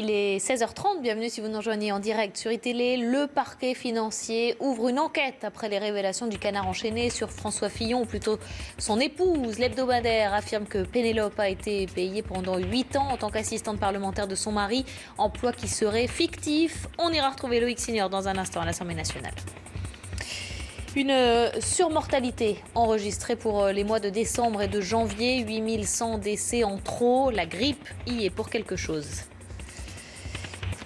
Il est 16h30, bienvenue si vous nous rejoignez en direct sur iTélé. Le parquet financier ouvre une enquête après les révélations du canard enchaîné sur François Fillon, ou plutôt son épouse. L'hebdomadaire affirme que Pénélope a été payée pendant 8 ans en tant qu'assistante parlementaire de son mari, emploi qui serait fictif. On ira retrouver Loïc Signor dans un instant à l'Assemblée nationale. Une surmortalité enregistrée pour les mois de décembre et de janvier, 8100 décès en trop. La grippe y est pour quelque chose.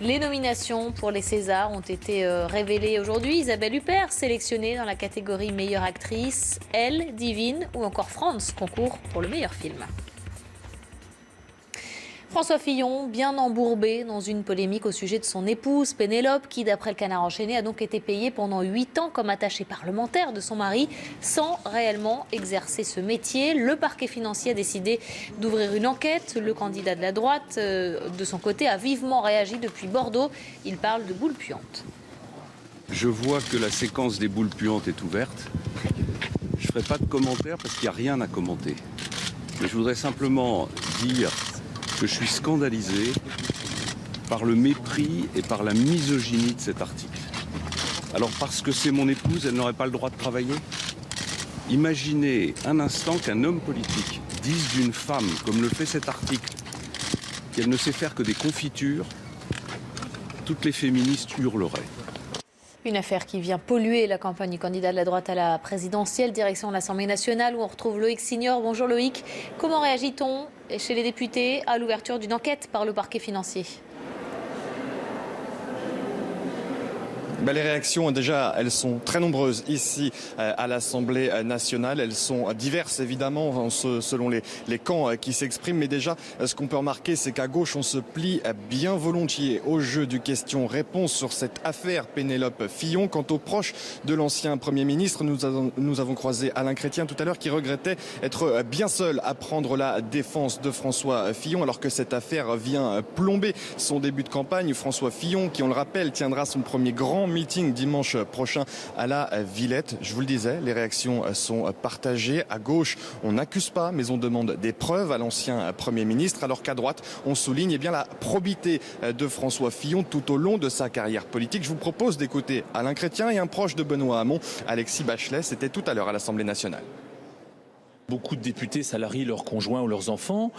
Les nominations pour les Césars ont été révélées aujourd'hui. Isabelle Huppert, sélectionnée dans la catégorie meilleure actrice. Elle, Divine ou encore France concourt pour le meilleur film. François Fillon, bien embourbé dans une polémique au sujet de son épouse Pénélope, qui, d'après le canard enchaîné, a donc été payée pendant 8 ans comme attachée parlementaire de son mari, sans réellement exercer ce métier. Le parquet financier a décidé d'ouvrir une enquête. Le candidat de la droite, de son côté, a vivement réagi depuis Bordeaux. Il parle de boules puantes. Je vois que la séquence des boules puantes est ouverte. Je ne ferai pas de commentaires parce qu'il n'y a rien à commenter. Mais je voudrais simplement dire que je suis scandalisé par le mépris et par la misogynie de cet article. Alors parce que c'est mon épouse, elle n'aurait pas le droit de travailler ? Imaginez un instant qu'un homme politique dise d'une femme, comme le fait cet article, qu'elle ne sait faire que des confitures. Toutes les féministes hurleraient. Une affaire qui vient polluer la campagne du candidat de la droite à la présidentielle, direction de l'Assemblée nationale où on retrouve Loïc Signor. Bonjour Loïc. Comment réagit-on chez les députés à l'ouverture d'une enquête par le parquet financier ? Les réactions, déjà, elles sont très nombreuses ici à l'Assemblée nationale. Elles sont diverses, évidemment, selon les camps qui s'expriment. Mais déjà, ce qu'on peut remarquer, c'est qu'à gauche, on se plie bien volontiers au jeu du question-réponse sur cette affaire Pénélope Fillon. Quant aux proches de l'ancien Premier ministre, nous avons croisé Alain Chrétien tout à l'heure qui regrettait être bien seul à prendre la défense de François Fillon alors que cette affaire vient plomber son début de campagne. François Fillon, qui, on le rappelle, tiendra son premier grand meeting dimanche prochain à la Villette. Je vous le disais, les réactions sont partagées. À gauche, on n'accuse pas, mais on demande des preuves à l'ancien Premier ministre, alors qu'à droite, on souligne la probité de François Fillon tout au long de sa carrière politique. Je vous propose d'écouter Alain Chrétien et un proche de Benoît Hamon, Alexis Bachelet. C'était tout à l'heure à l'Assemblée nationale. Beaucoup de députés salarient leurs conjoints ou leurs enfants,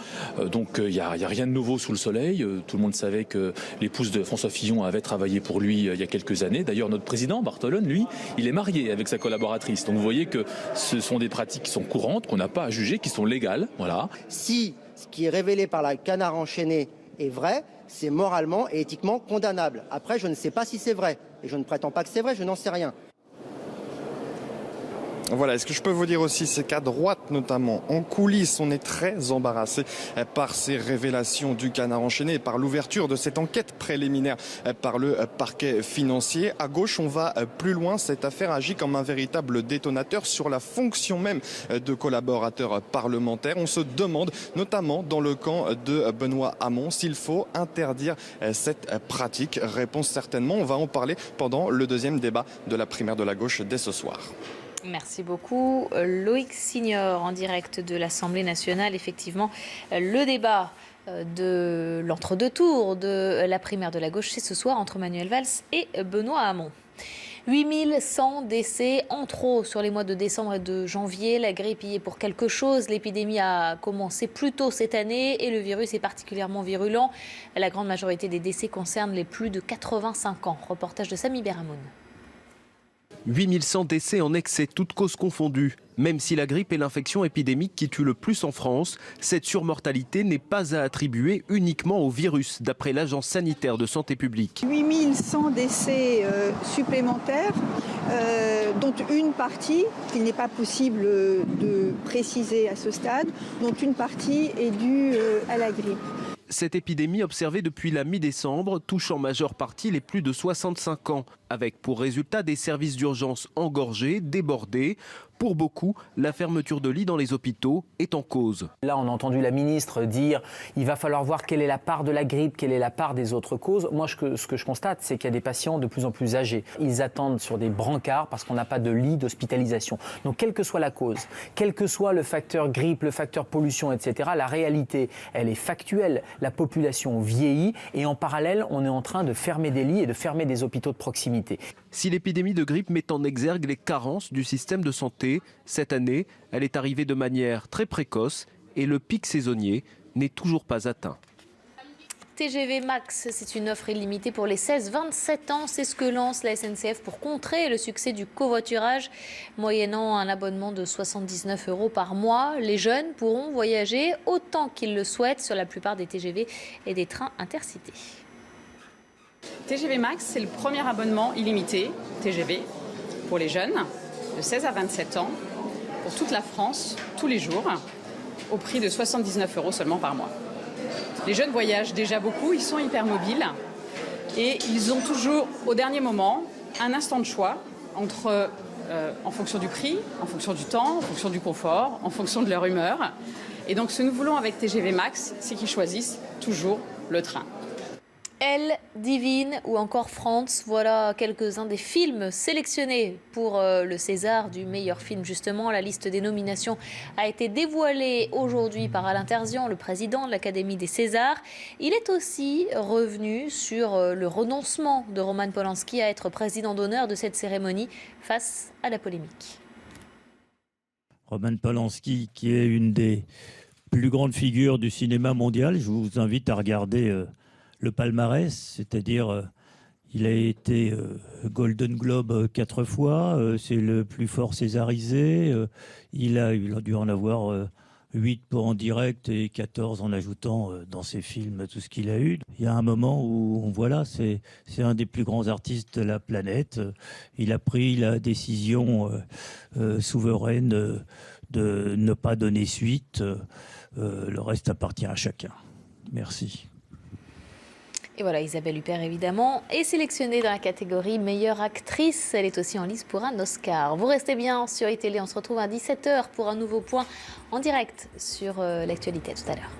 donc il n'y a rien de nouveau sous le soleil. Tout le monde savait que l'épouse de François Fillon avait travaillé pour lui il y a quelques années. D'ailleurs, notre président, Barthelone, lui, il est marié avec sa collaboratrice. Donc vous voyez que ce sont des pratiques qui sont courantes, qu'on n'a pas à juger, qui sont légales. Voilà. Si ce qui est révélé par la canard enchaîné est vrai, c'est moralement et éthiquement condamnable. Après, je ne sais pas si c'est vrai. Et je ne prétends pas que c'est vrai, je n'en sais rien. Voilà, ce que je peux vous dire aussi, c'est qu'à droite notamment, en coulisses, on est très embarrassé par ces révélations du canard enchaîné et par l'ouverture de cette enquête préliminaire par le parquet financier. À gauche, on va plus loin. Cette affaire agit comme un véritable détonateur sur la fonction même de collaborateurs parlementaires. On se demande, notamment dans le camp de Benoît Hamon, s'il faut interdire cette pratique. Réponse certainement, on va en parler pendant le deuxième débat de la primaire de la gauche dès ce soir. Merci beaucoup. Loïc Signor en direct de l'Assemblée nationale. Effectivement, le débat de l'entre-deux tours de la primaire de la gauche, c'est ce soir entre Manuel Valls et Benoît Hamon. 8100 décès en trop sur les mois de décembre et de janvier. La grippe y est pour quelque chose. L'épidémie a commencé plus tôt cette année et le virus est particulièrement virulent. La grande majorité des décès concernent les plus de 85 ans. Reportage de Samy Beramoun. 8100 décès en excès, toutes causes confondues. Même si la grippe est l'infection épidémique qui tue le plus en France, cette surmortalité n'est pas à attribuer uniquement au virus, d'après l'Agence sanitaire de santé publique. 8100 décès supplémentaires, dont une partie, qu'il n'est pas possible de préciser à ce stade, dont une partie est due à la grippe. Cette épidémie observée depuis la mi-décembre touche en majeure partie les plus de 65 ans, avec pour résultat des services d'urgence engorgés, débordés. Pour beaucoup, la fermeture de lits dans les hôpitaux est en cause. Là, on a entendu la ministre dire il va falloir voir quelle est la part de la grippe, quelle est la part des autres causes. Moi, ce que je constate, c'est qu'il y a des patients de plus en plus âgés. Ils attendent sur des brancards parce qu'on n'a pas de lit d'hospitalisation. Donc, quelle que soit la cause, quel que soit le facteur grippe, le facteur pollution, etc., la réalité, elle est factuelle. La population vieillit et en parallèle, on est en train de fermer des lits et de fermer des hôpitaux de proximité. Si l'épidémie de grippe met en exergue les carences du système de santé, cette année, elle est arrivée de manière très précoce et le pic saisonnier n'est toujours pas atteint. TGV Max, c'est une offre illimitée pour les 16-27 ans. C'est ce que lance la SNCF pour contrer le succès du covoiturage. Moyennant un abonnement de 79 € par mois, les jeunes pourront voyager autant qu'ils le souhaitent sur la plupart des TGV et des trains intercités. TGV Max, c'est le premier abonnement illimité TGV pour les jeunes de 16 à 27 ans pour toute la France, tous les jours, au prix de 79 € seulement par mois. Les jeunes voyagent déjà beaucoup, ils sont hyper mobiles et ils ont toujours, au dernier moment, un instant de choix entre, en fonction du prix, en fonction du temps, en fonction du confort, en fonction de leur humeur. Et donc ce que nous voulons avec TGV Max, c'est qu'ils choisissent toujours le train. Elle, Divine ou encore France, voilà quelques-uns des films sélectionnés pour le César du meilleur film. Justement, la liste des nominations a été dévoilée aujourd'hui par Alain Terzian, le président de l'Académie des Césars. Il est aussi revenu sur le renoncement de Roman Polanski à être président d'honneur de cette cérémonie face à la polémique. Roman Polanski, qui est une des plus grandes figures du cinéma mondial, je vous invite à regarder le palmarès, c'est-à-dire il a été Golden Globe 4 fois, c'est le plus fort césarisé, il a dû en avoir 8 pour en direct et 14 en ajoutant dans ses films tout ce qu'il a eu. Il y a un moment où, voilà, c'est un des plus grands artistes de la planète. Il a pris la décision souveraine de ne pas donner suite. Le reste appartient à chacun. Merci. Et voilà, Isabelle Huppert, évidemment, est sélectionnée dans la catégorie meilleure actrice. Elle est aussi en lice pour un Oscar. Vous restez bien sur iTélé. On se retrouve à 17 h pour un nouveau point en direct sur l'actualité. À tout à l'heure.